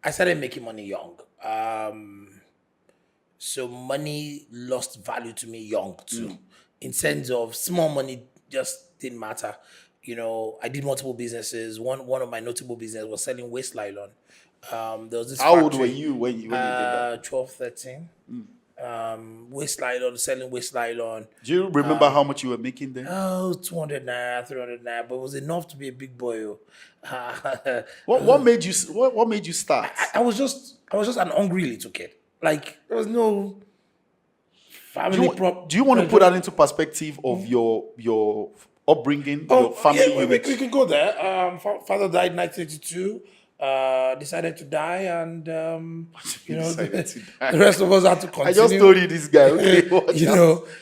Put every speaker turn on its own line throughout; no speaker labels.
I started making money young. So money lost value to me young too. In sense of small money just didn't matter. I did multiple businesses. One of my notable business was selling waste nylon. There was this
How old
factory,
were you when you did that?
12, 13. Waste nylon, selling waste nylon.
Do you remember how much you were making then?
Oh, 200 naira, 300 naira, but it was enough to be a big boy.
What made you start?
I was just an hungry little kid. Like there was no family
Do you want to put that into perspective of your upbringing, your family
yeah,
unit?
we can go there. Father died in 1982. Decided to die, and the rest of us had to continue.
I just told you this guy. Okay,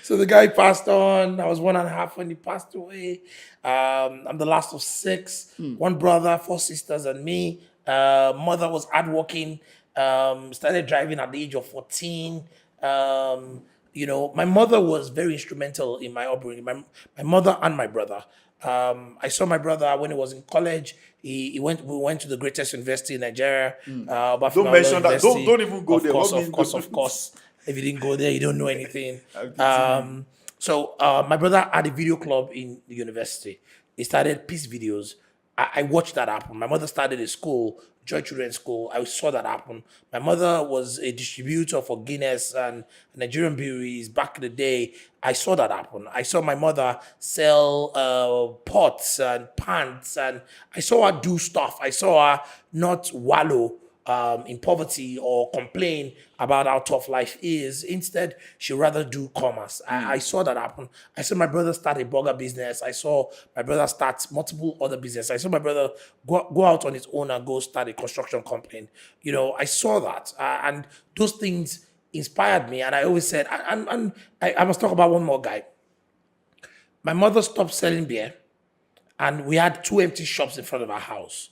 so the guy passed on. I was 1.5 when he passed away. I'm the last of 6. One brother, 4 sisters, and me. Mother was hardworking. Started driving at the age of 14. My mother was very instrumental in my upbringing. My mother and my brother. I saw my brother when he was in college. We went to the greatest university in Nigeria.
Don't mention that. Don't even go there.
Of course. If you didn't go there, you don't know anything. So my brother had a video club in the university. He started peace videos. I watched that happen. My mother started a school, Joy Children's School. I saw that happen. My mother was a distributor for Guinness and Nigerian breweries back in the day. I saw that happen. I saw my mother sell pots and pants, and I saw her do stuff. I saw her not wallow in poverty or complain about how tough life is. Instead, she'd rather do commerce. I saw that happen. I saw my brother start a burger business. I saw my brother start multiple other businesses. I saw my brother go out on his own and go start a construction company. I saw that. And those things inspired me. And I always said, and I must talk about one more guy. My mother stopped selling beer, and we had 2 empty shops in front of our house.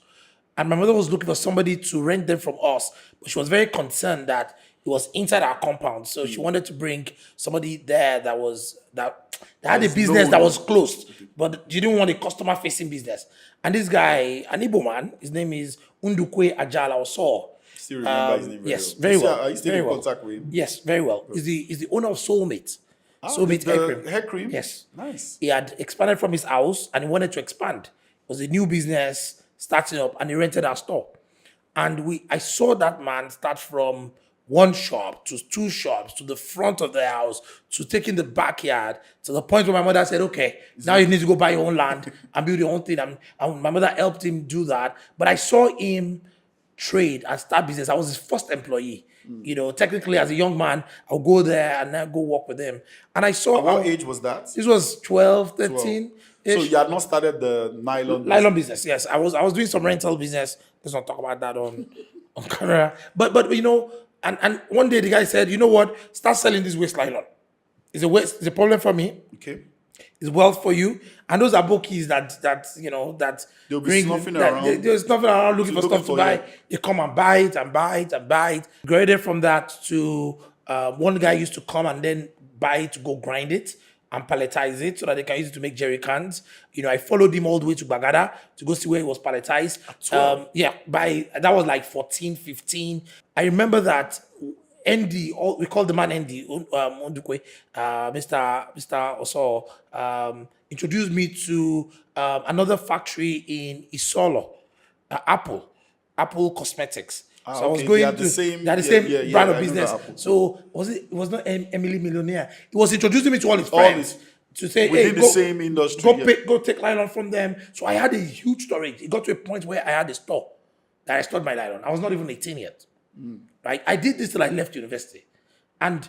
And my mother was looking for somebody to rent them from us, but she was very concerned that it was inside our compound. So she wanted to bring somebody there that had a business that was closed, but she didn't want a customer-facing business. And this guy, an Igbo man, his name is Undukwe Ajala Oso.
Still remember his name?
Yes, very well.
Are you still in contact with him?
Yes, very well. He's the owner of Soulmate. Soulmate
hair cream.
Yes.
Nice.
He had expanded from his house and he wanted to expand. It was a new business starting up, and he rented our store. And I saw that man start from 1 shop to 2 shops to the front of the house to taking the backyard to the point where my mother said, okay, now you need to go buy your own land and build your own thing. And my mother helped him do that. But I saw him trade and start business. I was his first employee. Technically as a young man, I'll go there and then go work with him. And I saw...
At what age was that?
This was 12, 13. 12.
So you had not started the
nylon business? Yes, I was doing some rental business. Let's not talk about that on camera. But and one day the guy said, you know what? Start selling this waste nylon. It's a problem for me.
Okay.
It's wealth for you. And those are bookies that
they'll be snuffing around.
There's nothing around looking for stuff to buy. You. They come and buy it and buy it and buy it. Graded from that to one guy used to come and then buy it to go grind it and palletize it so that they can use it to make jerry cans. I followed him all the way to Bagada to go see where it was palletized. That was like 14, 15. I remember that ND, we call the man ND, Ondukwe, Mr. Oso, introduced me to another factory in Isolo, Apple Cosmetics. So I was going to the same brand of business. So it was not Emily Millionaire. He was introducing me to all his friends to say,
within the same industry.
Go take nylon from them. So I had a huge storage. It got to a point where I had a store that I stored my nylon. I was not even 18 yet. Right? I did this till I left university. And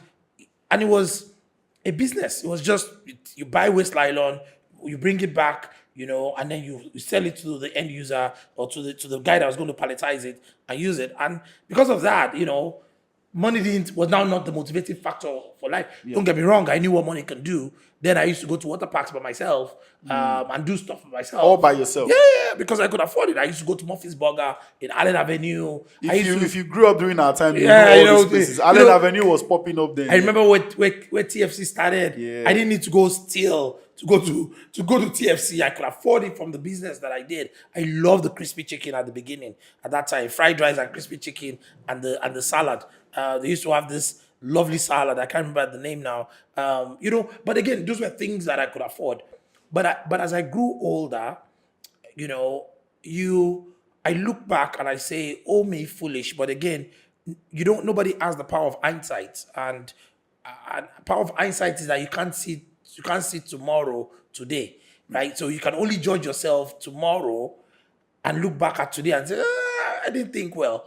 it was a business. It was just, you buy waste nylon, you bring it back, and then you sell it to the end user or to the guy that was going to palletize it and use it. And because of that, money was now not the motivating factor for life. Yeah. Don't get me wrong, I knew what money can do. Then I used to go to water parks by myself and do stuff for myself.
All by yourself?
Yeah, because I could afford it. I used to go to Murphy's Burger in Allen Avenue.
If you grew up during our time, you know all these places. Allen Avenue was popping up then.
I remember where TFC started. Yeah. I didn't need to go steal to go to TFC. I could afford it from the business that I did. I love the crispy chicken at the beginning. At that time, fried rice and crispy chicken and the salad. They used to have this lovely salad. I can't remember the name now. But again, those were things that I could afford. But as I grew older, you know, I look back and I say, oh me foolish. But again, nobody has the power of hindsight. And power of hindsight is that you can't see tomorrow today, right? So you can only judge yourself tomorrow and look back at today and say, I didn't think well.